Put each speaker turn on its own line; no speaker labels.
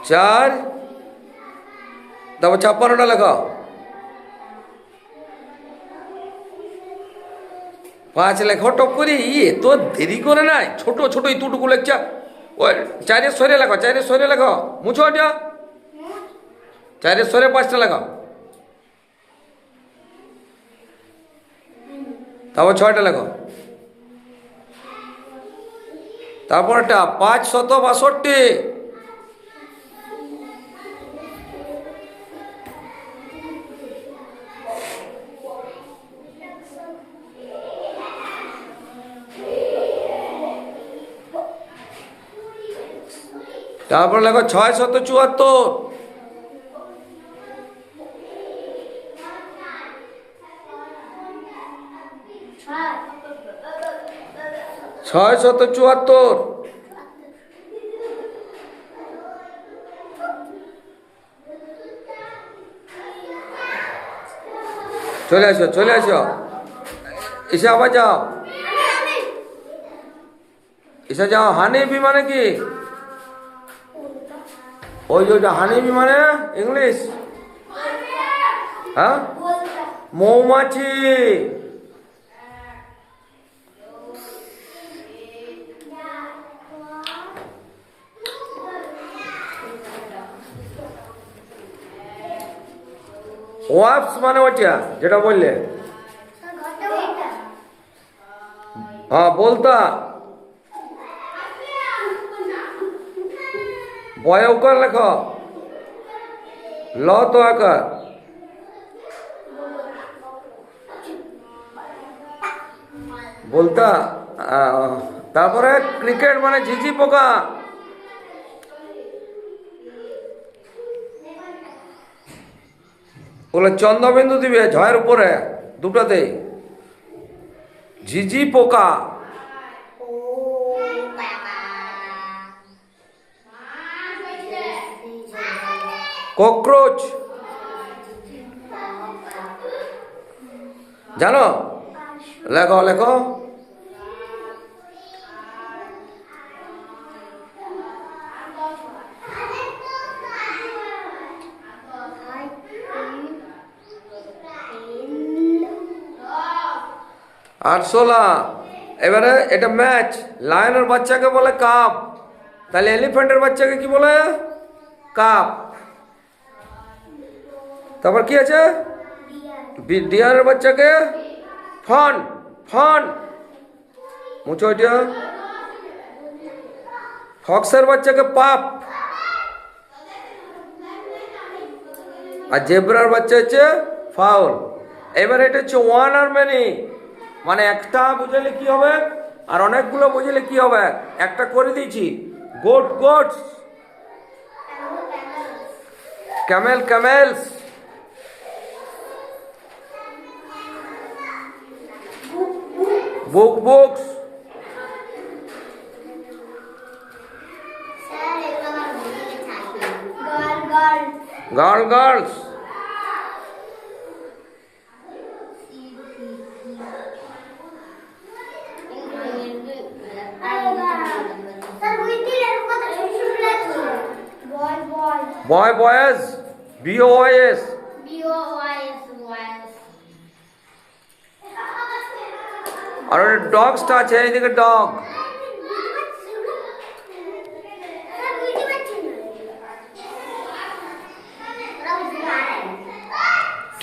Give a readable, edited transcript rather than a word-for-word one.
4, তারপর 56টা লেখো। 5 লেখো টপ করি। তো দেরি করে নাই, ছোট ছোট ইতুটুকু লেখছা। ওই 4-এর সরে লেখো, 4-এর সরে লেখো, মুছো ওটা। 4-এর সরে 5টা লেখো, তারপর 6টা লেখো, তারপর একটা 562। তারপর লেখো 674। 674। চলে আসো, চলে আসো, এসে আবার যাও, এসে যাও। হানিবি মানে কি? ওই যে হানিবি মানে ইংলিশ, হ্যাঁ, মৌমাছি। ওয়াপস মানে ওইটা যেটা বললে, হ্যাঁ বলতা। বয়কার লেখো, ল তো আকার। বলতা। তারপরে ক্রিকেট মানে ঝিঝি পোকা। বলে চন্দ্রবিন্দু দিবে ঝয়ের উপরে দুটাতে। ঝিঝি পোকা। ককরোচ জানো? লেখো লেখো। আরশোলা। এবারে এটা ম্যাচ। লায়নের বাচ্চাকে বলে কাপ, তাহলে এলিফ্যান্টের বাচ্চাকে কি বলে? কাপ। তারপর কি আছে? ডিয়ারের বাচ্চাকে ফন। ফন মুছো এটা। ফক্সের বাচ্চাকে পাপ, আর জেব্রার বাচ্চা হচ্ছে ফাউল। এবার এটা হচ্ছে ওয়ান আর মেনি, মানে একটা বুঝালে কি হবে আর অনেকগুলো বুঝালে কি হবে। একটা করে দিয়েছি। Goat goats, camel camels, book books, girl girls. Boy boys, BOYS। আর ডগসটা আছে এইদিকে, ডগ।